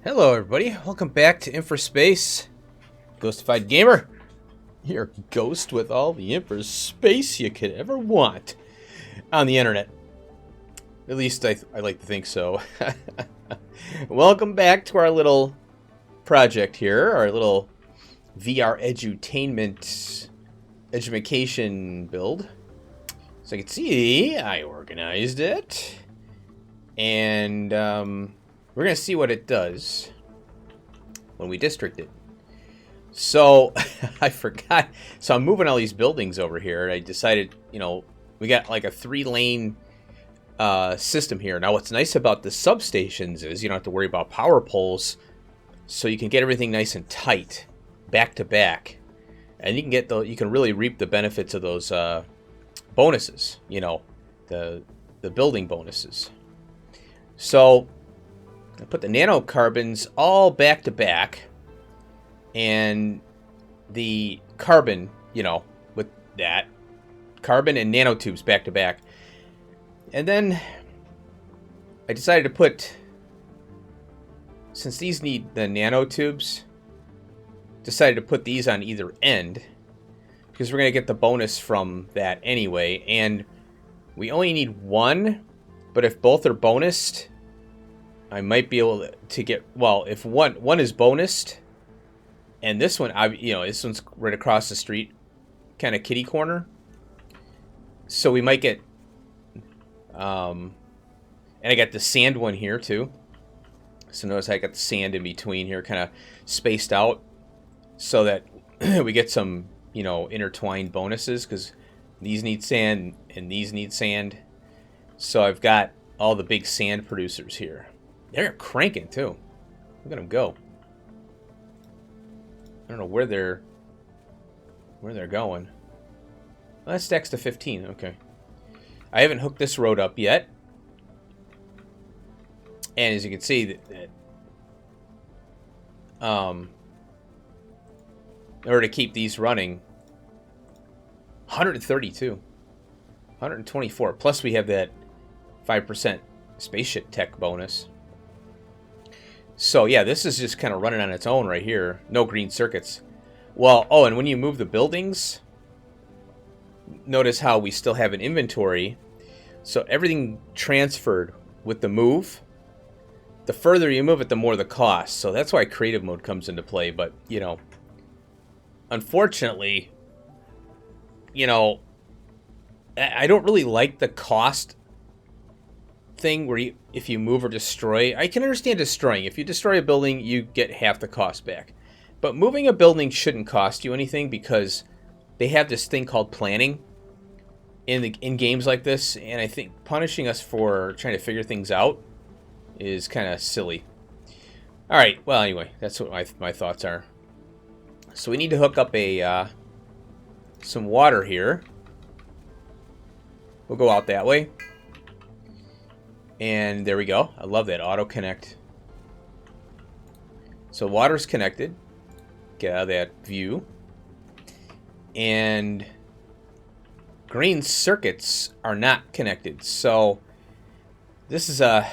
Hello everybody, welcome back to InfraSpace. Ghostified Gamer, your ghost with all the InfraSpace you could ever want on the internet. At least I like to think so. Welcome back to our little project here, our little VR Edutainment education build. So you can see, I organized it. And we're going to see what it does when we district it. So, I forgot. So, I'm moving all these buildings over here. I decided, you know, we got like a 3-lane system here. Now, what's nice about the substations is you don't have to worry about power poles. So, you can get everything nice and tight, back to back. And you can really reap the benefits of those bonuses, you know, the building bonuses. So, I put the nanocarbons all back to back, and the carbon, you know, with that, carbon and nanotubes back to back. And then I decided to put, since these need the nanotubes, decided to put these on either end, because we're going to get the bonus from that anyway, and we only need one. But if both are bonused, I might be able to get, well, if one is bonused, and this one, this one's right across the street, kind of kitty corner. So we might get, and I got the sand one here too. So notice I got the sand in between here, kind of spaced out, so that we get some, you know, intertwined bonuses, because these need sand and these need sand. So I've got all the big sand producers here. They're cranking too. Look at them go. I don't know where they're going. Well, that stacks to 15. Okay. I haven't hooked this road up yet. And as you can see, that in order to keep these running, 132, 124. Plus we have that 5% spaceship tech bonus. So yeah, this is just kind of running on its own right here. No green circuits. Well, oh, and when you move the buildings, notice how we still have an inventory. So everything transferred with the move. The further you move it, the more the cost. So that's why creative mode comes into play. But, you know, unfortunately, you know, I don't really like the cost thing where if you move or destroy. I can understand destroying. If you destroy a building, you get half the cost back. But moving a building shouldn't cost you anything, because they have this thing called planning in games like this, and I think punishing us for trying to figure things out is kind of silly. All right, well, anyway, that's what my thoughts are. So we need to hook up a some water here. We'll go out that way. And there we go. I love that auto connect. So water's connected. Get out of that view. And green circuits are not connected. So this is I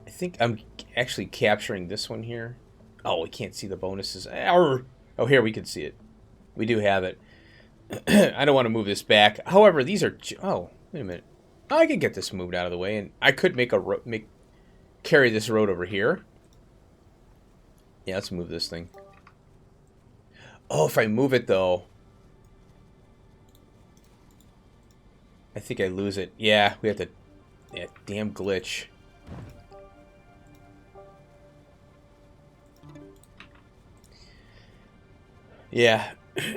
think I'm actually capturing this one here. Oh, we can't see the bonuses. Oh, here we can see it. We do have it. I don't want to move this back. However, these are... Oh, wait a minute. I could get this moved out of the way, and I could carry this road over here. Yeah, let's move this thing. Oh, if I move it, though, I think I lose it. Yeah, we have to... Yeah, damn glitch. Yeah.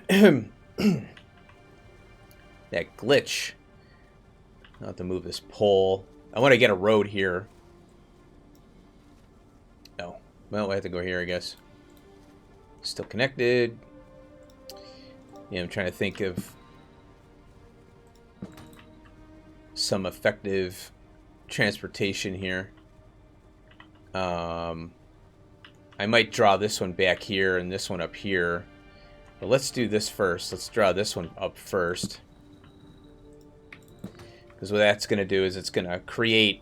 That glitch. I'll have to move this pole. I want to get a road here. Oh. Well, I have to go here, I guess. Still connected. Yeah, I'm trying to think of some effective transportation here. I might draw this one back here and this one up here. But let's do this first. Let's draw this one up first. Because what that's going to do is it's going to create...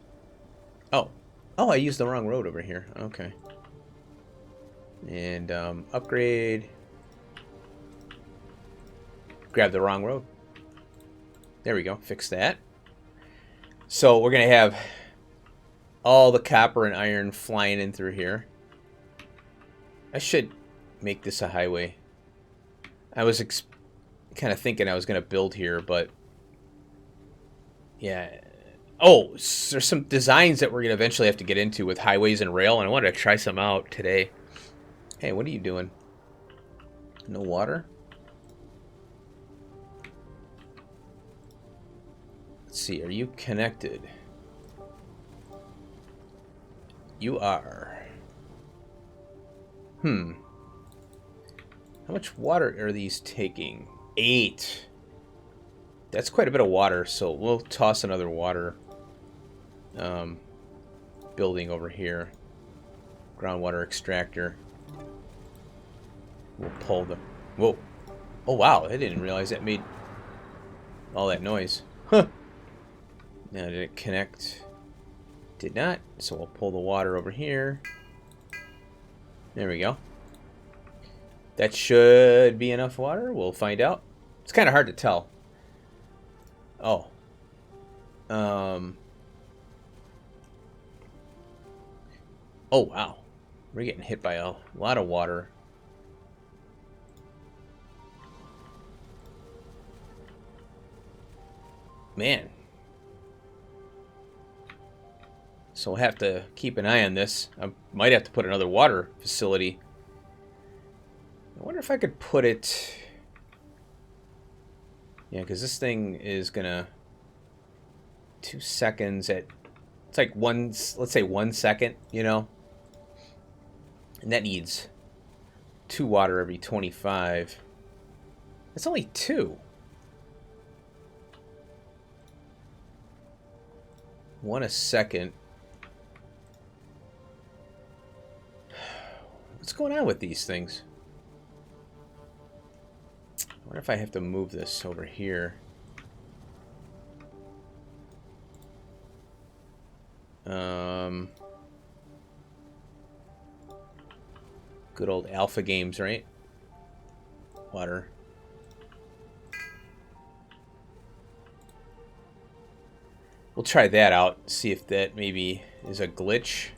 Oh, Oh, I used the wrong road over here. Okay. And upgrade. Grab the wrong road. There we go. Fix that. So we're going to have all the copper and iron flying in through here. I should make this a highway. I was kind of thinking I was going to build here, but yeah. Oh, so there's some designs that we're going to eventually have to get into with highways and rail, and I wanted to try some out today. Hey, what are you doing? No water? Let's see, are you connected? You are. How much water are these taking? 8. That's quite a bit of water, so we'll toss another water building over here. Groundwater extractor. We'll pull the... Whoa. Oh, wow. I didn't realize that made all that noise. Huh. Now, did it connect? Did not. So we'll pull the water over here. There we go. That should be enough water. We'll find out. It's kind of hard to tell. Oh. Oh, wow. We're getting hit by a lot of water. Man. So we'll have to keep an eye on this. I might have to put another water facility. I wonder if I could put it... Yeah, because this thing is gonna... 2 seconds at... It's like let's say 1 second, you know? And that needs 2 water every 25. That's only 2. 1 a second. What's going on with these things? I wonder if I have to move this over here. Good old alpha games, right? Water. We'll try that out, see if that maybe is a glitch.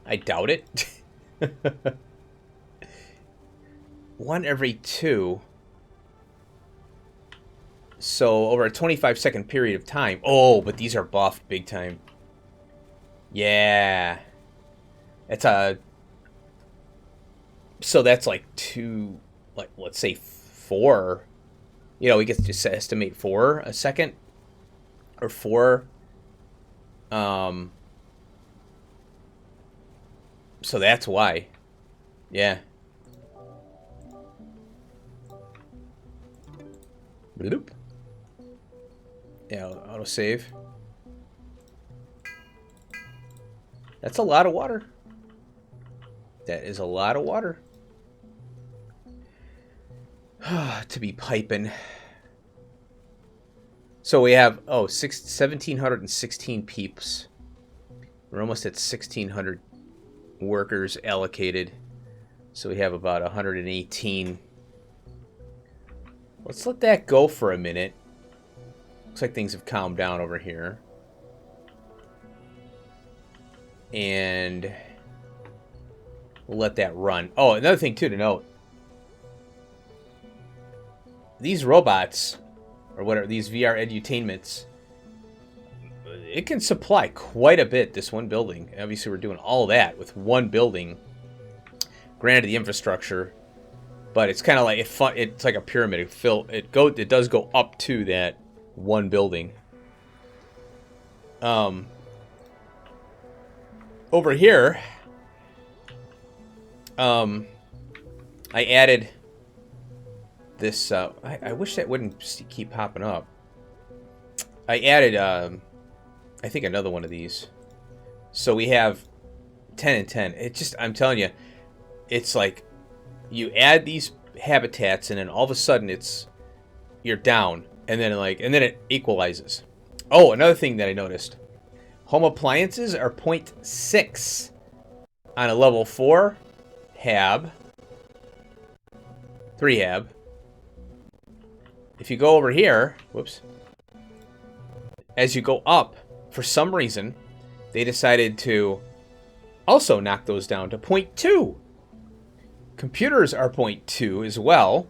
I doubt it. 1 every 2. So over a 25-second period of time. Oh, but these are buffed big time. Yeah. That's a... So that's like 2... Like, let's say 4... You know, we get to just estimate 4 a second. Or 4. So that's why. Yeah. Bloop. Yeah, autosave. That's a lot of water. That is a lot of water. To be piping. So we have, 1,716 peeps. We're almost at 1,600 workers allocated. So we have about 118. Let's let that go for a minute. Looks like things have calmed down over here. And we'll let that run. Oh, another thing too to note. These robots, or what are these VR edutainments, it can supply quite a bit, this one building. Obviously, we're doing all that with one building. Granted, the infrastructure, but it's kind of like it's like a pyramid. It does go up to that one building. Over here, I added this. I wish that wouldn't keep popping up. I added, I think, another one of these. So we have 10 and 10. It just, I'm telling you, it's like you add these habitats, and then all of a sudden you're down, and then it equalizes. Oh, another thing that I noticed. Home appliances are 0.6 on a level 4 hab. 3 hab. If you go over here, whoops. As you go up, for some reason, they decided to also knock those down to 0.2. Computers are 0.2 as well.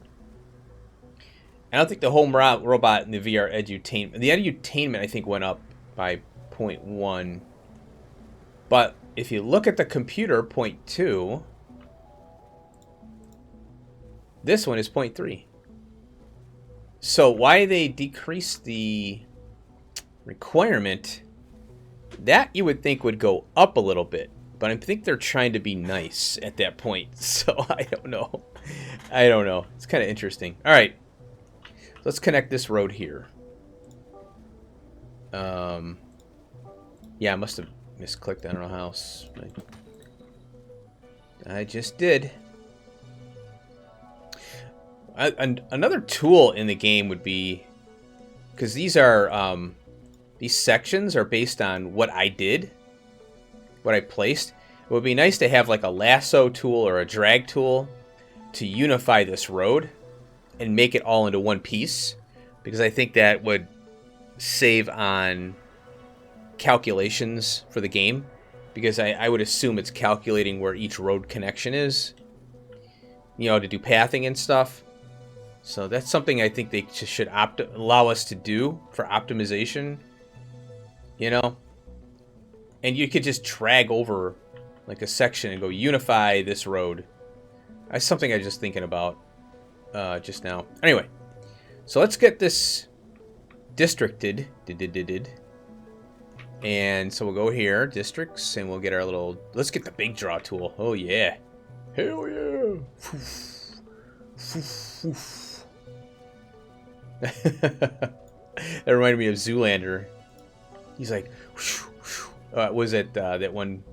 I don't think the home robot and the VR edutainment... The edutainment, I think, went up by 0.1. But if you look at the computer, 0.2... This one is 0.3. So why they decreased the requirement, that you would think would go up a little bit. But I think they're trying to be nice at that point. So I don't know. I don't know. It's kind of interesting. All right. Let's connect this road here. Yeah, I must have misclicked. I don't know how. I just did. Another tool in the game would be, because these sections are based on what I did, what I placed. It would be nice to have like a lasso tool or a drag tool to unify this road and make it all into one piece, because I think that would save on calculations for the game, because I would assume it's calculating where each road connection is, you know, to do pathing and stuff. So that's something I think they should allow us to do for optimization, you know. And you could just drag over like a section and go unify this road. That's something I was just thinking about just now. Anyway, so let's get this districted. And so we'll go here, districts, and we'll get our little... Let's get the big draw tool. Oh, yeah. Hell yeah. That reminded me of Zoolander. He's like... was it that one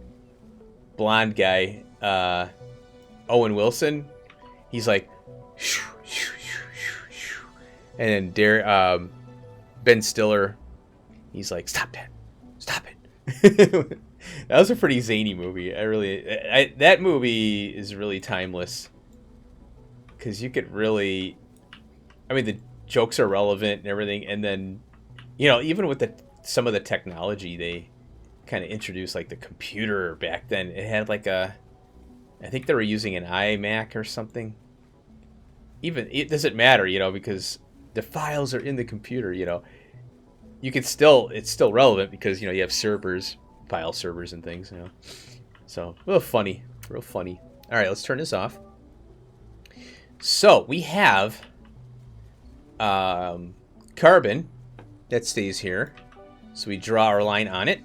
blonde guy, Owen Wilson? He's like... And then Ben Stiller, he's like, stop that. Stop it. That was a pretty zany movie. That movie is really timeless. Because you could really... I mean, the jokes are relevant and everything. And then, you know, even with some of the technology, they kind of introduced, like, the computer back then. It had, like, I think they were using an iMac or something. Even, it doesn't matter, you know, because the files are in the computer, you know. You can still, it's still relevant because, you know, you have servers, file servers and things, you know. So, real funny. All right, let's turn this off. So, we have carbon that stays here. So, we draw our line on it.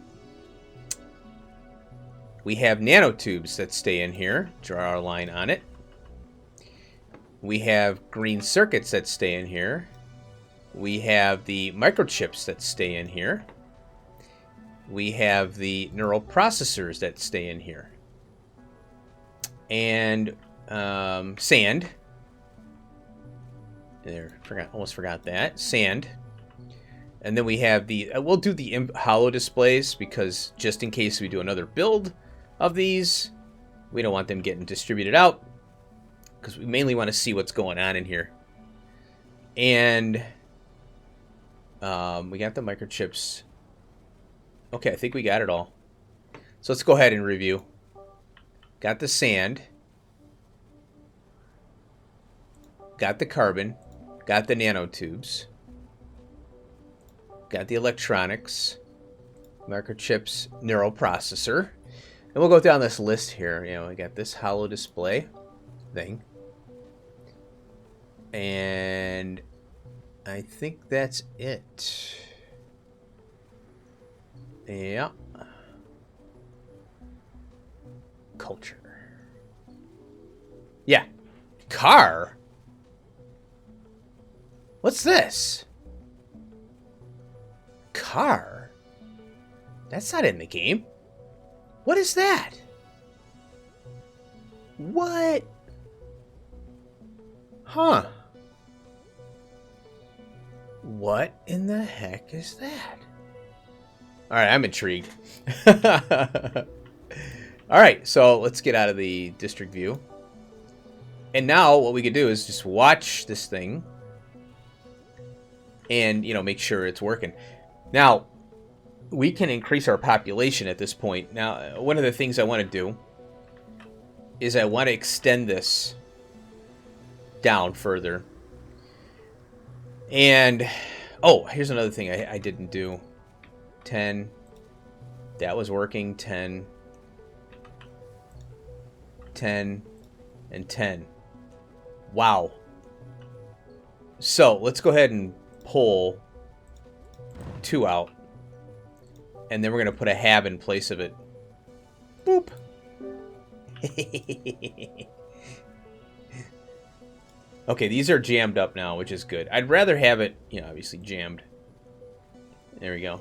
We have nanotubes that stay in here. Draw our line on it. We have green circuits that stay in here. We have the microchips that stay in here. We have the neural processors that stay in here. And sand. There, almost forgot that. Sand. And then we have the... we'll do the hollow displays because just in case we do another build of these, we don't want them getting distributed out because we mainly want to see what's going on in here. And we got the microchips. Okay, I think we got it all. So let's go ahead and review. Got the sand. Got the carbon. Got the nanotubes. Got the electronics. Microchips, neural processor. And we'll go down this list here. You know, we got this hollow display thing. And I think that's it. Yeah. Culture. Yeah. Car? What's this? Car? That's not in the game. What is that? What? Huh. What in the heck is that? All right, I'm intrigued. All right, so let's get out of the district view. And now what we could do is just watch this thing and, you know, make sure it's working. Now, we can increase our population at this point. Now, one of the things I want to do is I want to extend this down further. And, oh, here's another thing I didn't do. 10. That was working. 10. 10. And 10. Wow. So, let's go ahead and pull 2 out. And then we're going to put a hab in place of it. Boop. Okay, these are jammed up now, which is good. I'd rather have it, you know, obviously jammed. There we go.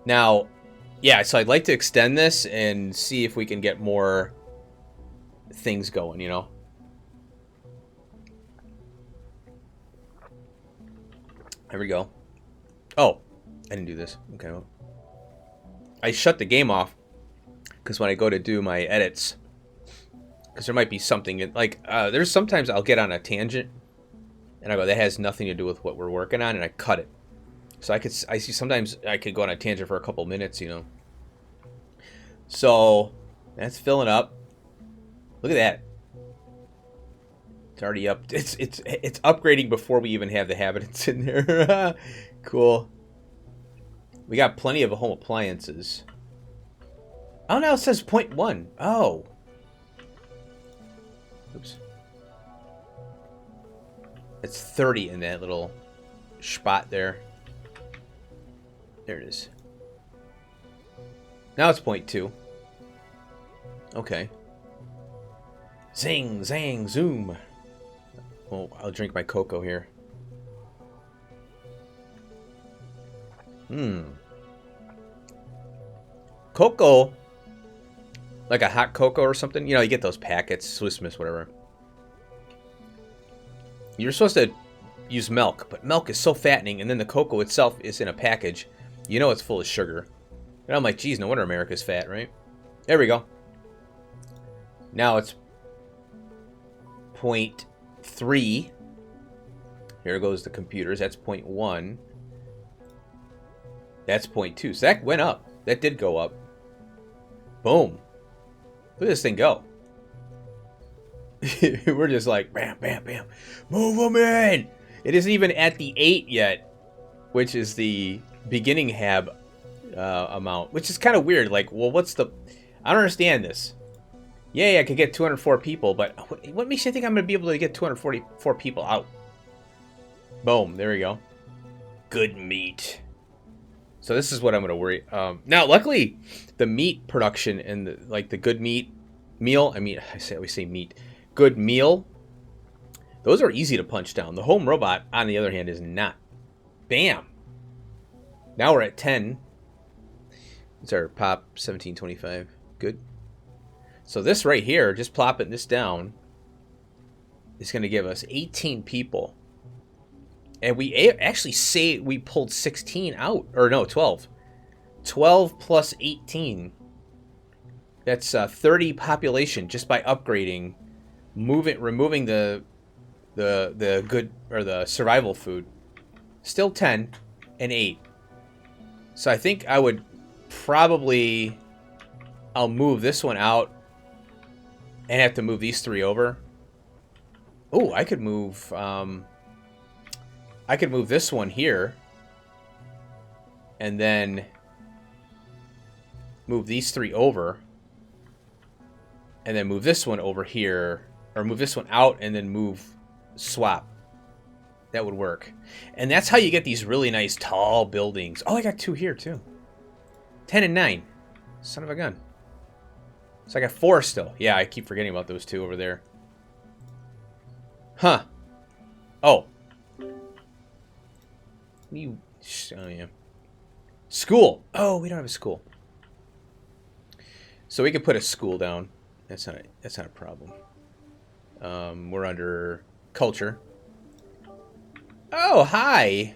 Now, yeah, so I'd like to extend this and see if we can get more things going, you know. There we go. Oh, I didn't do this. Okay. Well, I shut the game off because when I go to do my edits, because there might be something like there's sometimes I'll get on a tangent and I go, that has nothing to do with what we're working on, and I cut it. So I see sometimes I could go on a tangent for a couple minutes, you know. So that's filling up. Look at that. It's already up. It's upgrading before we even have the habitants in there. Cool. We got plenty of home appliances. Oh, now it says 0.1. Oh. Oops. It's 30 in that little spot there. There it is. Now it's 0.2. Okay. Zing, zang, zoom. Well, I'll drink my cocoa here. Cocoa, like a hot cocoa or something. You know, you get those packets, Swiss Miss, whatever. You're supposed to use milk, but milk is so fattening, and then the cocoa itself is in a package. You know it's full of sugar. And I'm like, geez, no wonder America's fat, right? There we go. Now it's 0.3. Here goes the computers. That's 0.1. That's 0.2. So that went up. That did go up. Boom. Look at this thing go. We're just like, bam, bam, bam. Move them in. It isn't even at the 8 yet, which is the beginning hab amount, which is kind of weird. Like, well, what's the... I don't understand this. Yeah, I could get 204 people, but what makes you think I'm going to be able to get 244 people out? Boom. There we go. Good meat. So this is what I'm going to worry. Now, luckily, the meat production and the good meat meal. I mean, I always say meat. Good meal. Those are easy to punch down. The home robot, on the other hand, is not. Bam. Now we're at 10. It's our pop 1725. Good. So this right here, just plopping this down, is going to give us 18 people. And we actually say we pulled 16 out. Or no, 12. 12 plus 18. That's 30 population just by upgrading, removing the good or the survival food. Still 10 and 8. So I think I would probably... I'll move this one out and have to move these 3 over. Oh, I could move... I could move this one here and then move these 3 over and then move this one over here, or move this one out and then swap. That would work. And that's how you get these really nice tall buildings. Oh, I got 2 here too. 10 and 9. Son of a gun. So I got 4 still. Yeah, I keep forgetting about those 2 over there. Huh. Oh. Oh, yeah. School. Oh, we don't have a school. So we could put a school down. That's not a problem. We're under culture. Oh, hi.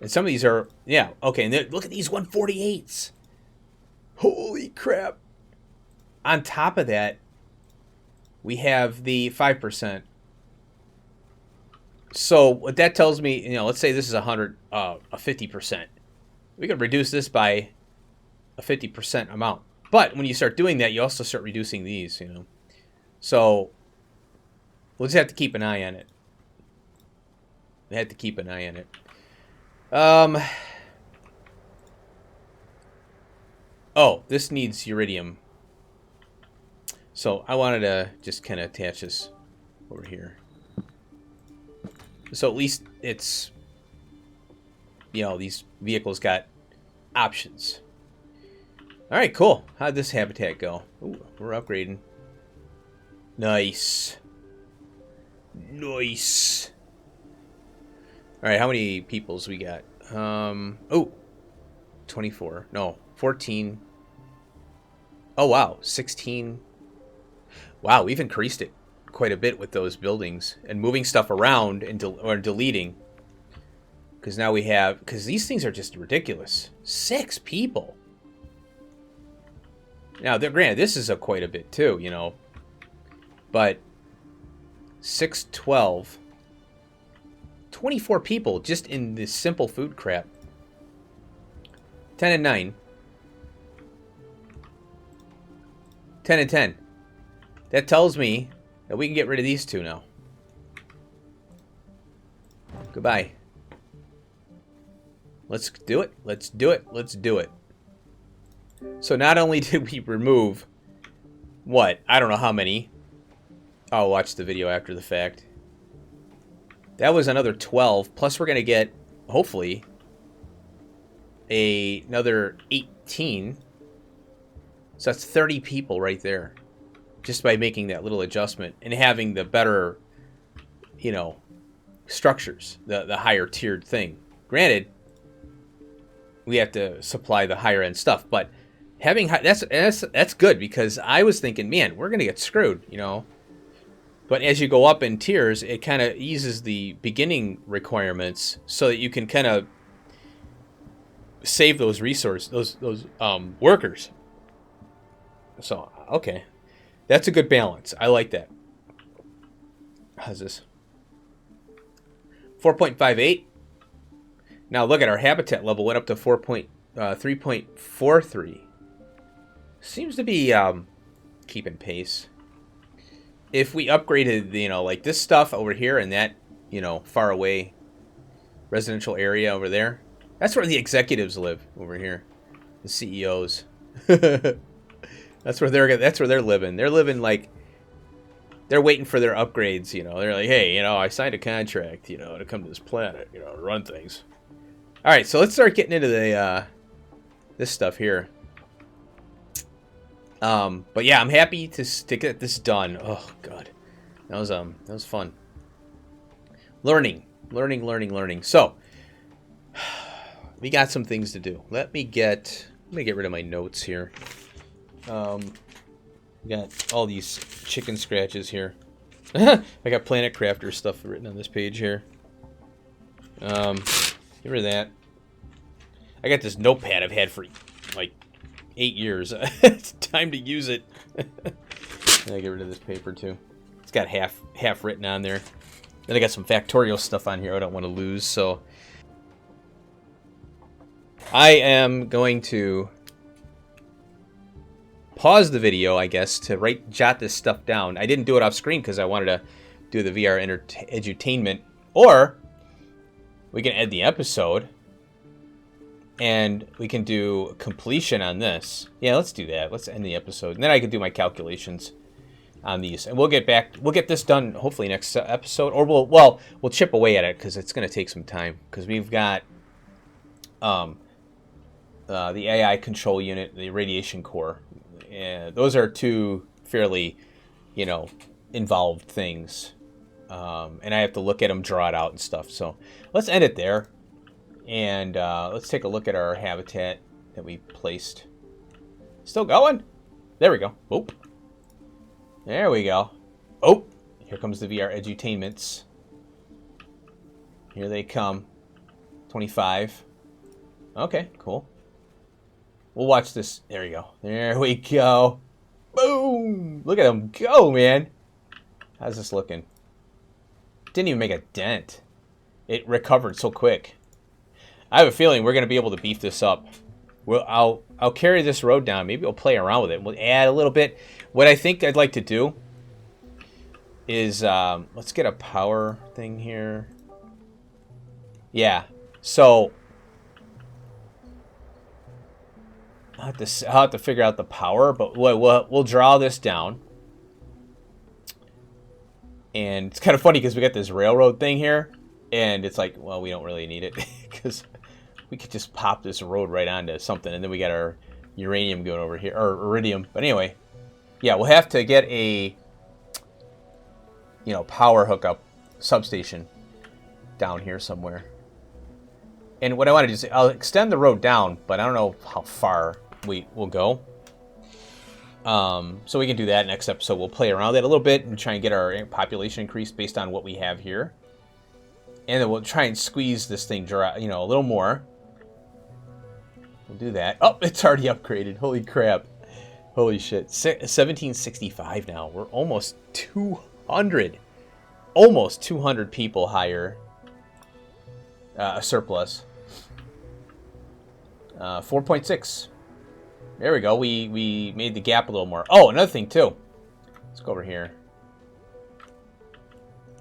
And some of these are, yeah, okay. And look at these 148s. Holy crap. On top of that, we have the 5%. So what that tells me, you know, let's say this is a 50%. We could reduce this by a 50% amount. But when you start doing that, you also start reducing these, you know. So we'll just have to keep an eye on it. We have to keep an eye on it. Oh, this needs iridium. So I wanted to just kind of attach this over here. So at least it's, you know, these vehicles got options. All right, cool. How'd this habitat go? Ooh, we're upgrading. Nice. Nice. All right, how many peoples we got? Oh, 24. No, 14. Oh, wow, 16. Wow, we've increased it quite a bit with those buildings and moving stuff around and or deleting. Because now we have, because these things are just ridiculous. 6 people. Now, granted, this is quite a bit too, you know. But 6, 12, 24 people just in this simple food crap. 10 and 9. 10 and 10. That tells me that we can get rid of these 2 now. Goodbye. Let's do it. Let's do it. Let's do it. So not only did we remove, what? I don't know how many. I'll watch the video after the fact. That was another 12. Plus we're going to get, hopefully, another 18. So that's 30 people right there. Just by making that little adjustment and having the better, you know, structures. The higher tiered thing. Granted, we have to supply the higher end stuff. But having that's good, because I was thinking, man, we're going to get screwed, you know. But as you go up in tiers, it kind of eases the beginning requirements so that you can kind of save those resources, those workers. So, okay. That's a good balance. I like that. How's this? 4.58. Now look at our habitat level went up to 3.43. Seems to be keeping pace. If we upgraded, you know, like this stuff over here and that, you know, far away residential area over there, that's where the executives live over here, the CEOs. That's where they're living. They're living like they're waiting for their upgrades, you know. They're like, hey, you know, I signed a contract, you know, to come to this planet, you know, to run things. All right, so let's start getting into the this stuff here. But yeah, I'm happy to get this done. Oh god, that was fun. Learning. So we got some things to do. Let me get rid of my notes here. We got all these chicken scratches here. I got Planet Crafter stuff written on this page here. Get rid of that. I got this notepad I've had for like 8 years. It's time to use it. And I get rid of this paper too. It's got half written on there. Then I got some factorial stuff on here I don't want to lose, so I am going to pause the video, I guess, to jot this stuff down. I didn't do it off screen because I wanted to do the VR edutainment, or we can end the episode and we can do completion on this. Yeah, let's do that. Let's end the episode, and then I can do my calculations on these, and we'll get this done hopefully next episode, or we'll chip away at it because it's going to take some time, because we've got the AI control unit, the radiation core. And those are 2 fairly, you know, involved things. And I have to look at them, draw it out and stuff. So let's end it there. And let's take a look at our habitat that we placed. Still going? There we go. Oh. There we go. Oh, here comes the VR edutainments. Here they come. 25. Okay, cool. We'll watch this. There you go. There we go. Boom! Look at him go, man. How's this looking? Didn't even make a dent. It recovered so quick. I have a feeling we're going to be able to beef this up. I'll carry this road down. Maybe we'll play around with it. We'll add a little bit. What I think I'd like to do is, let's get a power thing here. Yeah. So I'll have to figure out the power, but we'll draw this down. And it's kind of funny because we got this railroad thing here, and it's like, well, we don't really need it because we could just pop this road right onto something, and then we got our uranium going over here, or iridium. But anyway, yeah, we'll have to get a, power hookup substation down here somewhere. And what I want to do is I'll extend the road down, but I don't know how far we will go. So we can do that next episode. We'll play around with it a little bit and try and get our population increased based on what we have here. And then we'll try and squeeze this thing dry, a little more. We'll do that. Oh, it's already upgraded. Holy crap. Holy shit. 1765 now. We're almost 200. Almost 200 people higher. A surplus. 4.6. There we go. We made the gap a little more. Oh, another thing too. Let's go over here.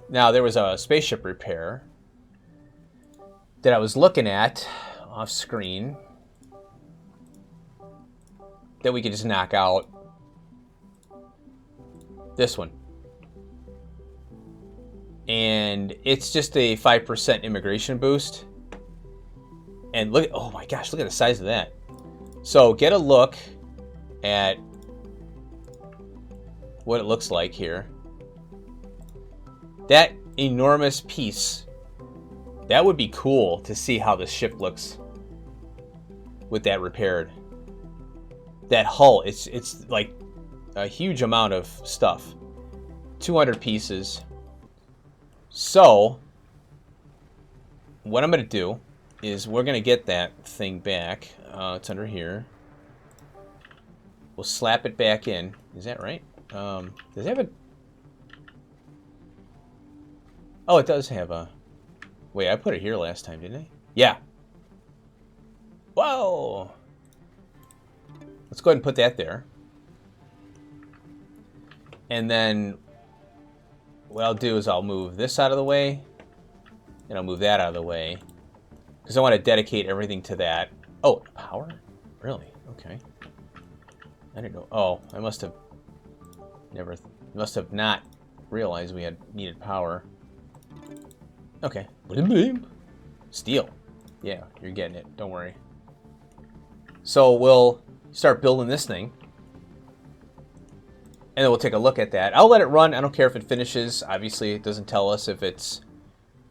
Now, there was a spaceship repair that I was looking at off screen that we could just knock out. This one. And it's just a 5% immigration boost. And look, oh my gosh, look at the size of that. So get a look at what it looks like here. That enormous piece, that would be cool to see how the ship looks with that repaired. That hull, it's like a huge amount of stuff. 200 pieces. So what I'm going to do is we're going to get that thing back. It's under here. We'll slap it back in. Is that right? Does it have a... Oh, it does have a... Wait, I put it here last time, didn't I? Yeah. Whoa! Let's go ahead and put that there. And then what I'll do is I'll move this out of the way. And I'll move that out of the way. Because I want to dedicate everything to that. Oh, power? Really? Okay. I didn't know. Oh, I must have not realized we needed power. Okay. Steel. Yeah, you're getting it. Don't worry. So we'll start building this thing. And then we'll take a look at that. I'll let it run. I don't care if it finishes. Obviously, it doesn't tell us if it's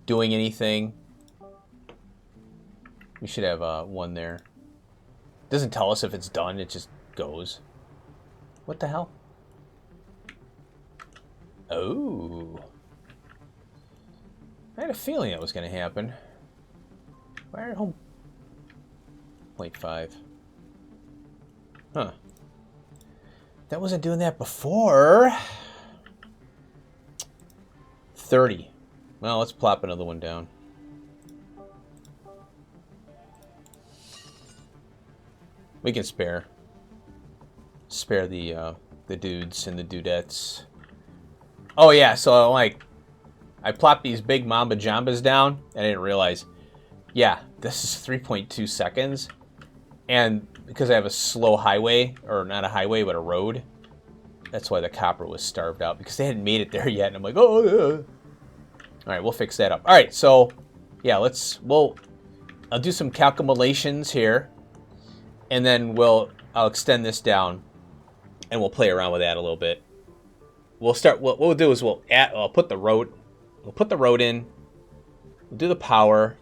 doing anything. We should have one there. It doesn't tell us if it's done. It just goes. What the hell? Oh. I had a feeling that was going to happen. Why are home? 0.5. Huh. That wasn't doing that before. 30. Well, let's plop another one down. We can spare the dudes and the dudettes. Oh yeah, so like I plopped these big Mamba Jambas down, and I didn't realize. Yeah, this is 3.2 seconds, and because I have a slow highway, or not a highway but a road, that's why the copper was starved out, because they hadn't made it there yet. And I'm like, oh yeah. All right, we'll fix that up. All right, so yeah, I'll do some calculations here. And then I'll extend this down, and we'll play around with that a little bit. We'll start. What we'll do is I'll put the road. We'll put the road in. We'll do the power.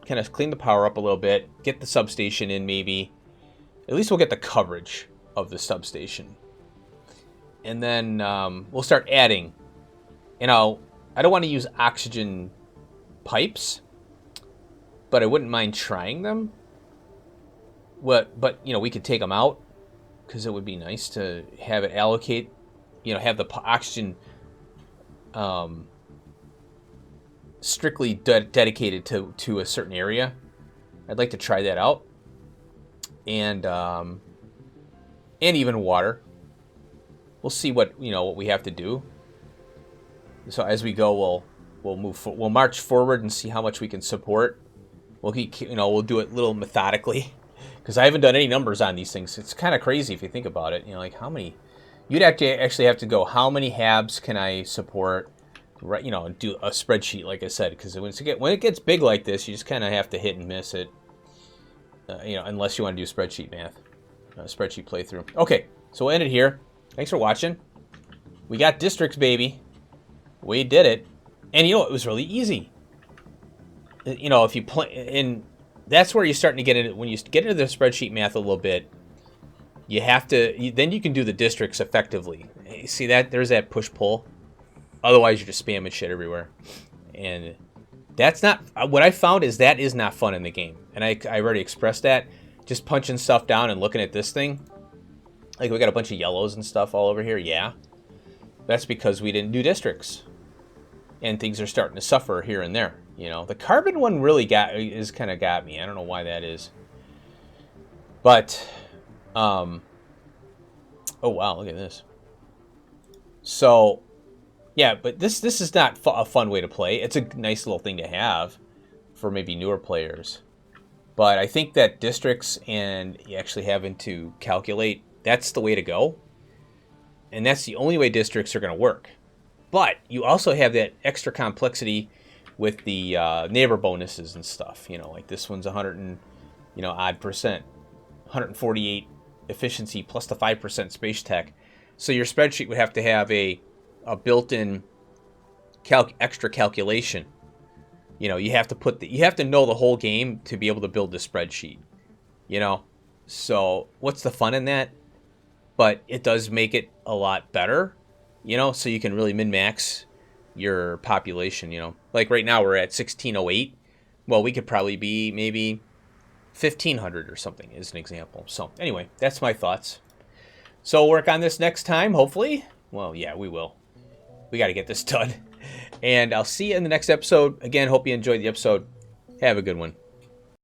Kind of clean the power up a little bit. Get the substation in, maybe. At least we'll get the coverage of the substation. And then we'll start adding. I don't want to use oxygen pipes. but I wouldn't mind trying them. But we could take them out because it would be nice to have it allocate, have the oxygen strictly dedicated to a certain area. I'd like to try that out, and even water. We'll see what we have to do. So as we go, we'll march forward and see how much we can support. We'll do it a little methodically, because I haven't done any numbers on these things. It's kind of crazy if you think about it. Like how many, you'd actually have to go, how many habs can I support, right? Do a spreadsheet, like I said, because when it gets big like this, you just kind of have to hit and miss it. Unless you want to do spreadsheet math, spreadsheet playthrough. Okay, so we'll end it here. Thanks for watching. We got districts, baby. We did it, and it was really easy. If you play, and that's where you're starting to get into, when you get into the spreadsheet math a little bit. You have to, then you can do the districts effectively. See that? There's that push-pull. Otherwise, you're just spamming shit everywhere. And that's not, what I found is that is not fun in the game. And I already expressed that. Just punching stuff down and looking at this thing. Like, we got a bunch of yellows and stuff all over here. Yeah. That's because we didn't do districts. And things are starting to suffer here and there. The carbon one really kind of got me. I don't know why that is. But, oh wow, look at this. So, yeah, but this is not a fun way to play. It's a nice little thing to have for maybe newer players. But I think that districts and actually having to calculate, that's the way to go. And that's the only way districts are going to work. But you also have that extra complexity with the neighbor bonuses and stuff. Like this one's 100 and odd percent, 148 efficiency plus the 5% space tech. So your spreadsheet would have to have a built-in extra calculation. You have to know the whole game to be able to build the spreadsheet. So what's the fun in that? But it does make it a lot better. So you can really min-max your population. Like right now we're at 1608. Well, we could probably be maybe 1500 or something as an example. So anyway, that's my thoughts. So we'll work on this next time, hopefully. Well, yeah, we will. We got to get this done. And I'll see you in the next episode. Again, hope you enjoyed the episode. Have a good one.